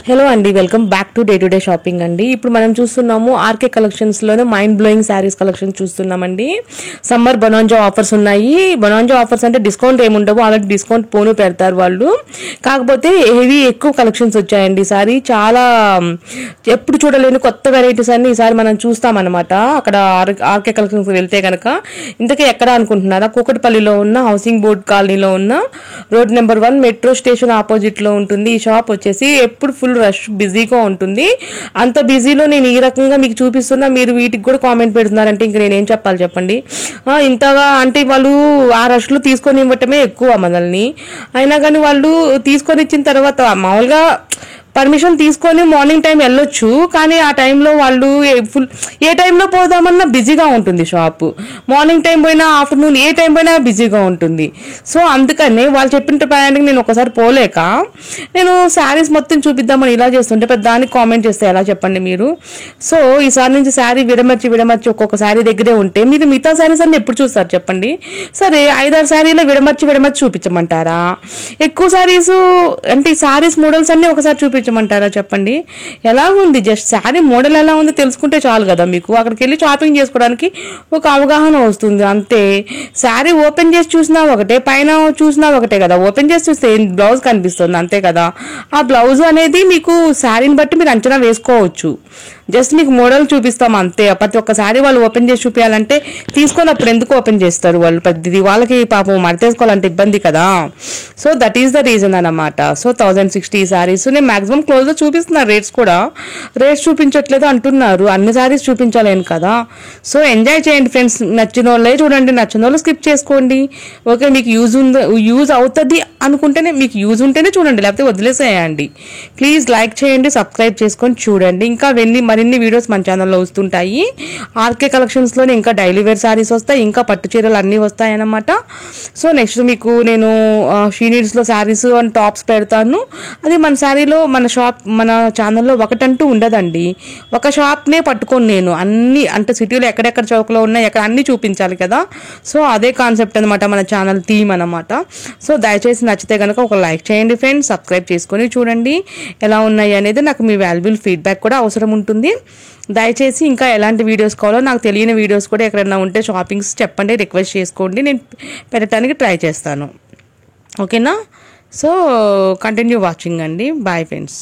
Hello అండి, welcome back today shopping అండి. ఇప్పుడు మనం చూస్తున్నాము ఆర్కే కలెక్షన్స్లోనే మైండ్ బ్లోయింగ్ శారీస్ కలెక్షన్ చూస్తున్నామండి. సమ్మర్ బొనాంజా ఆఫర్స్ ఉన్నాయి. బొనాంజా ఆఫర్స్ అంటే డిస్కౌంట్ ఏముండవు, అలాంటి డిస్కౌంట్ పోను పెడతారు వాళ్ళు. కాకపోతే హెవీ ఎక్కువ కలెక్షన్స్ వచ్చాయండి ఈసారి. చాలా ఎప్పుడు చూడలేని కొత్త వెరైటీస్ అన్ని ఈసారి మనం చూస్తామన్నమాట. అక్కడ ఆర్కే కలెక్షన్స్ వెళ్తే కనుక. ఇంతకీ ఎక్కడ అనుకుంటున్నారా? కూకట్పల్లిలో ఉన్న హౌసింగ్ బోర్డ్ కాలనీలో ఉన్న రోడ్ నెంబర్ 1 మెట్రో స్టేషన్ ఆపోజిట్లో ఉంటుంది. ఈ షాప్ వచ్చేసి ఎప్పుడు ఫుల్ రష్ బిజీగా ఉంటుంది. అంత బిజీలో నేను ఈ రకంగా మీకు చూపిస్తున్నా, మీరు వీటికి కూడా కామెంట్ పెడుతున్నారంటే ఇంక నేనేం చెప్పాలి చెప్పండి. ఇంతగా అంటే వాళ్ళు ఆ రష్లో తీసుకొని ఇవ్వటమే ఎక్కువ మనల్ని. అయినా కానీ వాళ్ళు తీసుకొని ఇచ్చిన తర్వాత మామూలుగా పర్మిషన్ తీసుకొని మార్నింగ్ టైం వెళ్ళొచ్చు, కానీ ఆ టైంలో వాళ్ళు ఫుల్ ఏ టైంలో పోదామన్నా బిజీగా ఉంటుంది షాపు. మార్నింగ్ టైం పోయినా ఆఫ్టర్నూన్ ఏ టైం పోయినా బిజీగా ఉంటుంది. సో అందుకని వాళ్ళు చెప్పిన ప్రయాణానికి నేను ఒకసారి పోలేక నేను శారీస్ మొత్తం చూపిద్దామని ఇలా చేస్తుంటే పెద్ద దానికి కామెంట్ చేస్తే ఎలా చెప్పండి మీరు. సో ఈసారి నుంచి శారీ విడమర్చి ఒక్కొక్క శారీ దగ్గరే ఉంటే మీరు మిగతా శారీస్ అన్ని ఎప్పుడు చూస్తారు చెప్పండి. సరే 5-6 శారీలో విడమర్చి చూపించమంటారా? ఎక్కువ శారీస్ అంటే ఈ శారీస్ మోడల్స్ అన్ని ఒకసారి చూపించమంటారా చెప్పండి. ఎలా ఉంది, జస్ట్ శారీ మోడల్ ఎలా ఉంది తెలుసుకుంటే చాలు కదా మీకు. అక్కడికి వెళ్ళి షాపింగ్ చేసుకోవడానికి ఒక అవగాహన వస్తుంది అంతే. శారీ ఓపెన్ చేసి చూసినా ఒకటే, పైన చూసినా ఒకటే కదా. ఓపెన్ చేసి చూస్తే బ్లౌజ్ కనిపిస్తుంది అంతే కదా. ఆ బ్లౌజ్ అనేది మీకు శారీని బట్టి మీరు అంచనా వేసుకోవచ్చు. జస్ట్ మీకు మోడల్ చూపిస్తాం అంతే. ప్రతి ఒక్క శారీ వాళ్ళు ఓపెన్ చేసి చూపించాలంటే తీసుకొని అప్పుడు ఎందుకు ఓపెన్ చేస్తారు వాళ్ళు? ప్రతిదీ వాళ్ళకి పాపం మడతేసుకోవాలంటే ఇబ్బంది కదా. So that is the reason అన్నమాట. సో 1060 శారీస్ నేను మాక్సిమం క్లోజ్లో చూపిస్తున్నారు. రేట్స్ కూడా రేట్స్ చూపించట్లేదు అంటున్నారు. అన్ని శారీస్ చూపించలేను కదా. సో ఎంజాయ్ చేయండి ఫ్రెండ్స్. నచ్చిన వాళ్ళే చూడండి, నచ్చిన వాళ్ళు స్కిప్ చేసుకోండి. ఓకే, మీకు యూజ్ అవుతుంది అనుకుంటేనే, మీకు యూజ్ ఉంటేనే చూడండి, లేకపోతే వదిలేసేయండి. ప్లీజ్ లైక్ చేయండి, సబ్స్క్రైబ్ చేసుకొని చూడండి. ఇంకా మరిన్ని వీడియోస్ మన ఛానల్లో వస్తుంటాయి. ఆర్కే కలెక్షన్స్లోనే ఇంకా డైలీ వేర్ శారీస్ వస్తాయి, ఇంకా పట్టు చీరలు అన్నీ వస్తాయి అన్నమాట. సో నెక్స్ట్ మీకు నేను షీ నీడ్స్లో శారీస్ అండ్ టాప్స్ పెడతాను. అది మన శారీలో మన ఛానల్లో ఒకటంటూ ఉండదండి. ఒక షాప్నే పట్టుకొని నేను అన్ని అంటే సిటీలో ఎక్కడెక్కడ చౌకలో ఉన్నాయి ఎక్కడ అన్ని చూపించాలి కదా. సో అదే కాన్సెప్ట్ అనమాట మన ఛానల్ థీమ్ అనమాట. సో దయచేసి నచ్చితే కనుక ఒక లైక్ చేయండి ఫ్రెండ్స్, సబ్స్క్రైబ్ చేసుకొని చూడండి ఎలా ఉన్నాయి అనేది. నాకు మీ వాల్యుబుల్ ఫీడ్బ్యాక్ కూడా అవసరం ఉంటుంది. దయచేసి ఇంకా ఎలాంటి వీడియోస్ కావాలో, నాకు తెలియని వీడియోస్ కూడా ఎక్కడైనా ఉంటే షాపింగ్స్ చెప్పండి, రిక్వెస్ట్ చేసుకోండి, నేను పెట్టడానికి ట్రై చేస్తాను. ఓకేనా? సో కంటిన్యూ వాచింగ్ అండి. Bye friends.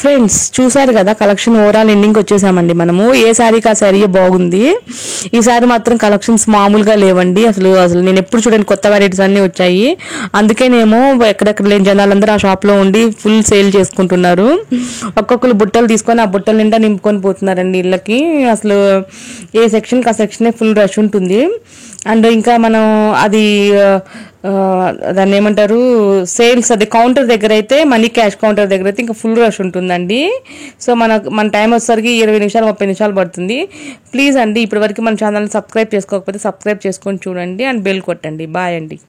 ఫ్రెండ్స్ చూసారు కదా కలెక్షన్ ఓవరాల్ ఎండింగ్ వచ్చేసామండి మనము. ఏ శారీకి ఆ శారీ బాగుంది. ఈ శారీ మాత్రం కలెక్షన్స్ మామూలుగా లేవండి. అసలు నేను ఎప్పుడు చూడండి కొత్త వెరైటీస్ అన్నీ వచ్చాయి. అందుకేనేమో ఎక్కడెక్కడ లేని జనాలందరూ ఆ షాప్లో ఉండి ఫుల్ సేల్ చేసుకుంటున్నారు. ఒక్కొక్కరు బుట్టలు తీసుకొని ఆ బుట్టల నిండా నింపుకొని పోతున్నారండి ఇళ్ళకి. అసలు ఏ సెక్షన్కి ఆ సెక్షనే ఫుల్ రష్ ఉంటుంది. అండ్ ఇంకా మనం అది దాన్ని ఏమంటారు సేల్స్ అది కౌంటర్ దగ్గర అయితే మనీ క్యాష్ కౌంటర్ దగ్గర అయితే ఇంకా ఫుల్ రష్ ఉంటుందండి. సో మన టైం వచ్చేసరికి 20 నిమిషాలు 30 నిమిషాలు పడుతుంది. ప్లీజ్ అండి ఇప్పటివరకు మన ఛానల్ని సబ్స్క్రైబ్ చేసుకోకపోతే సబ్స్క్రైబ్ చేసుకొని చూడండి అండ్ బెల్ కొట్టండి. బాయ్ అండి.